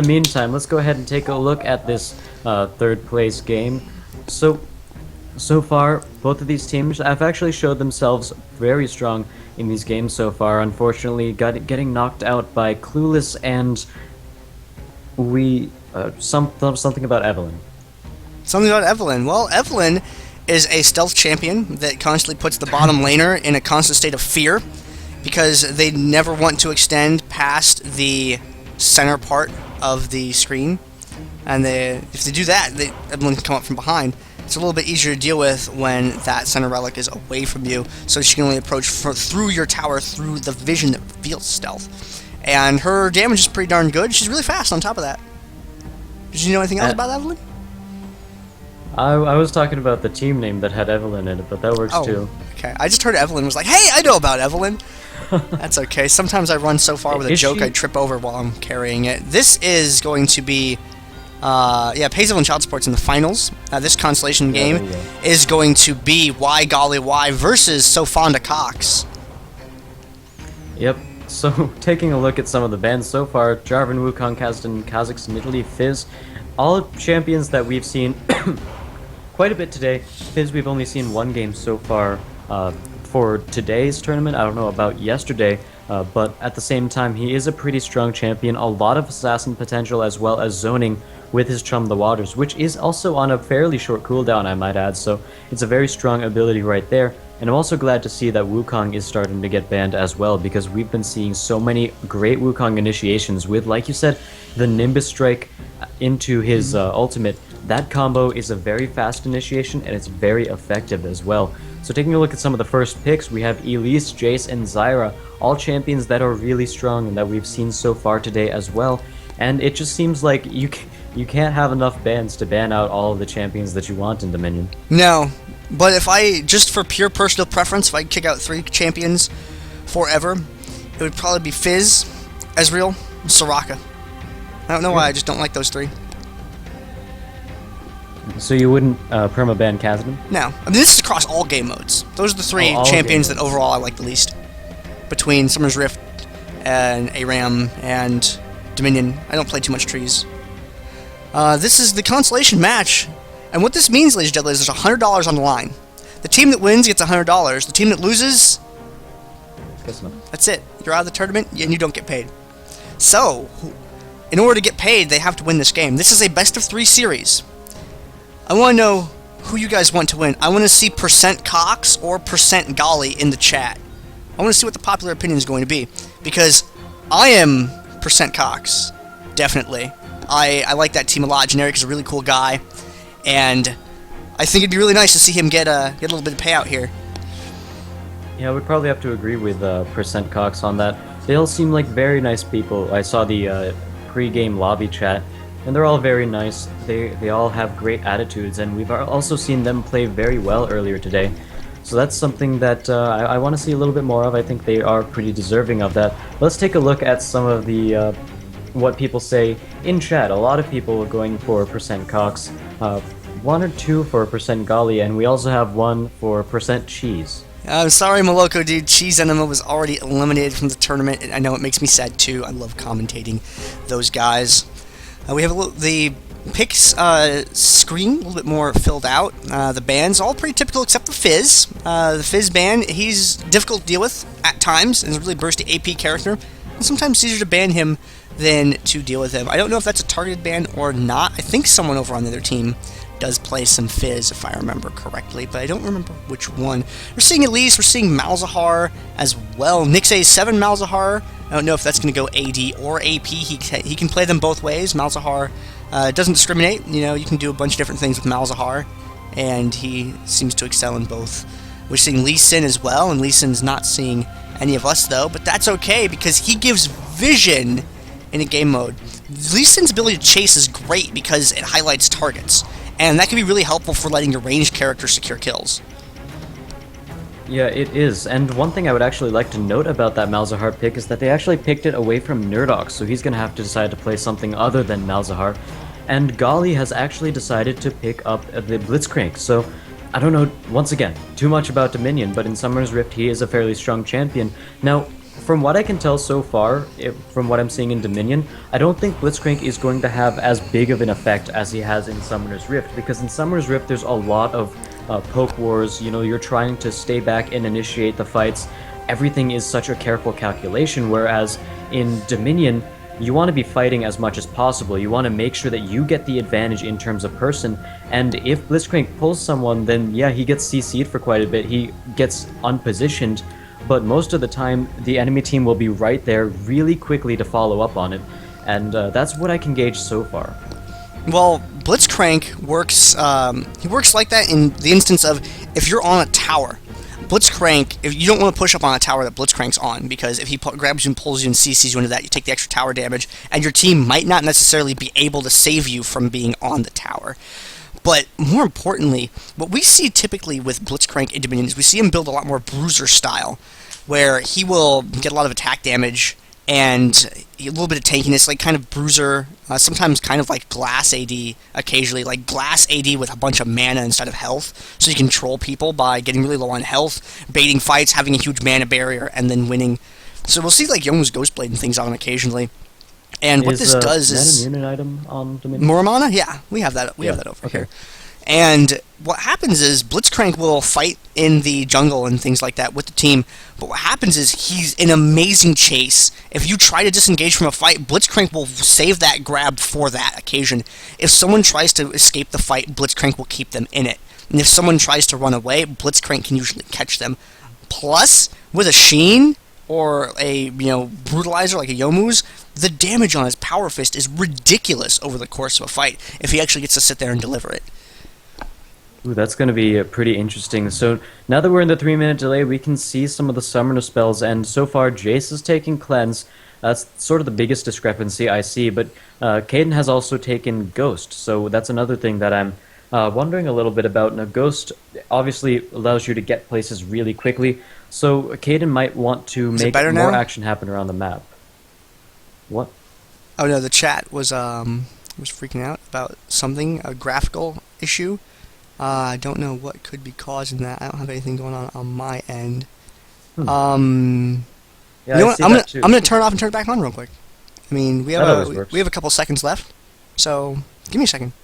the meantime, let's go ahead and take a look at this third place game. So, so far, both of these teams have actually showed themselves very strong in these games so far. Unfortunately, getting knocked out by Clueless and something about Evelyn. Something about Evelyn. Well, Evelyn is a stealth champion that constantly puts the bottom laner in a constant state of fear because they never want to extend past the center part of the screen. And if they do that, Evelyn can come up from behind. It's a little bit easier to deal with when that center relic is away from you, so she can only approach through your tower through the vision that feels stealth. And her damage is pretty darn good. She's really fast on top of that. Did you know anything else about Evelyn? I was talking about the team name that had Evelyn in it, but that works too. Okay. I just heard Evelyn was like, hey, I know about Evelyn. That's okay. Sometimes I run so far with a joke I trip over while I'm carrying it. This is going to be, Pays Evelyn Child Support's in the finals. This constellation game is going to be Why Golly Why versus Sofonda Cox. Yep. So, taking a look at some of the bans so far, Jarvan, Wukong, Kazdan, Kazakhstan, Italy, Fizz, all champions that we've seen quite a bit today. Fizz, we've only seen one game so far for today's tournament. I don't know about yesterday, but at the same time, he is a pretty strong champion. A lot of assassin potential as well as zoning with his Chum the Waters, which is also on a fairly short cooldown, I might add. So it's a very strong ability right there. And I'm also glad to see that Wukong is starting to get banned as well, because we've been seeing so many great Wukong initiations with, like you said, the Nimbus Strike into his ultimate. That combo is a very fast initiation, and it's very effective as well. So taking a look at some of the first picks, we have Elise, Jace, and Zyra, all champions that are really strong and that we've seen so far today as well. And it just seems like you can't have enough bans to ban out all of the champions that you want in Dominion. No, but if I, just for pure personal preference, if I kick out 3 champions forever, it would probably be Fizz, Ezreal, and Soraka. I don't know why, I just don't like those 3. So you wouldn't permaban Kazdan? No. I mean, this is across all game modes. Those are the 3 champions that overall I like the least. Between Summer's Rift and ARAM and Dominion. I don't play too much trees. This is the consolation match. And what this means, ladies and gentlemen, is there's $100 on the line. The team that wins gets $100. The team that loses, that's it. You're out of the tournament and you don't get paid. So, in order to get paid, they have to win this game. This is a best of 3 series. I want to know who you guys want to win. I want to see % Cox or % Golly in the chat. I want to see what the popular opinion is going to be. Because I am % Cox. Definitely. I like that team a lot. Generic is a really cool guy. And I think it'd be really nice to see him get a little bit of payout here. Yeah, we'd probably have to agree with % Cox on that. They all seem like very nice people. I saw the pre-game lobby chat, and they're all very nice. They all have great attitudes, and we've also seen them play very well earlier today. So that's something that I want to see a little bit more of. I think they are pretty deserving of that. Let's take a look at some of the what people say in chat. A lot of people are going for % Cox, 1 or 2 for % Golly, and we also have 1 for % Cheese. I'm sorry, Moloko, dude. Cheese Enema was already eliminated from the tournament, and I know it makes me sad too. I love commentating those guys. We have the picks screen a little bit more filled out. The bans all pretty typical except for Fizz. The Fizz ban, he's difficult to deal with at times, and is a really bursty AP character. And sometimes it's easier to ban him than to deal with him. I don't know if that's a targeted ban or not. I think someone over on the other team does play some Fizz, if I remember correctly, but I don't remember which one. We're seeing Elise, we're seeing Malzahar as well. Nixay's 7 Malzahar. I don't know if that's going to go AD or AP. He can play them both ways. Malzahar doesn't discriminate. You know, you can do a bunch of different things with Malzahar, and he seems to excel in both. We're seeing Lee Sin as well, and Lee Sin's not seeing any of us, though, but that's okay, because he gives vision in a game mode. Lee Sin's ability to chase is great because it highlights targets, and that can be really helpful for letting your ranged character secure kills. Yeah, it is. And one thing I would actually like to note about that Malzahar pick is that they actually picked it away from Nerdox, so he's going to have to decide to play something other than Malzahar. And Golly has actually decided to pick up the Blitzcrank, so I don't know, once again, too much about Dominion, but in Summer's Rift he is a fairly strong champion. Now, from what I can tell so far, from what I'm seeing in Dominion, I don't think Blitzcrank is going to have as big of an effect as he has in Summoner's Rift, because in Summoner's Rift there's a lot of poke wars. You know, you're trying to stay back and initiate the fights. Everything is such a careful calculation, whereas in Dominion, you want to be fighting as much as possible. You want to make sure that you get the advantage in terms of person, and if Blitzcrank pulls someone, then yeah, he gets CC'd for quite a bit. He gets unpositioned, but most of the time, the enemy team will be right there really quickly to follow up on it, and that's what I can gauge so far. Well, Blitzcrank works. He works like that in the instance of if you're on a tower. Blitzcrank, if you don't want to push up on a tower that Blitzcrank's on, because if he grabs you and pulls you and CCs you into that, you take the extra tower damage, and your team might not necessarily be able to save you from being on the tower. But more importantly, what we see typically with Blitzcrank in Dominion is we see him build a lot more Bruiser style, where he will get a lot of attack damage and a little bit of tankiness, like kind of Bruiser, sometimes kind of like Glass AD occasionally, like Glass AD with a bunch of mana instead of health, so you can troll people by getting really low on health, baiting fights, having a huge mana barrier, and then winning. So we'll see like Yomu's Ghostblade and things on him occasionally. And what this does is... Is an item on Dominion? More mana? Yeah, we have that. We have that over here. And what happens is Blitzcrank will fight in the jungle and things like that with the team, but what happens is he's an amazing chase. If you try to disengage from a fight, Blitzcrank will save that grab for that occasion. If someone tries to escape the fight, Blitzcrank will keep them in it. And if someone tries to run away, Blitzcrank can usually catch them. Plus, with a Sheen or a brutalizer like a Yomu's, the damage on his Power Fist is ridiculous over the course of a fight if he actually gets to sit there and deliver it. Ooh, that's going to be pretty interesting. So now that we're in the 3-minute delay, we can see some of the summoner spells, and so far Jace is taking Cleanse. That's sort of the biggest discrepancy I see, but Caden has also taken Ghost, so that's another thing that I'm wondering a little bit about. Now, Ghost obviously allows you to get places really quickly, so Caden might want to make more action happen around the map. What? Oh no, the chat was freaking out about something, a graphical issue. I don't know what could be causing that. I don't have anything going on my end. Yeah, you know what? I'm gonna turn it off and turn it back on real quick. I mean, we have a couple seconds left, so give me a second.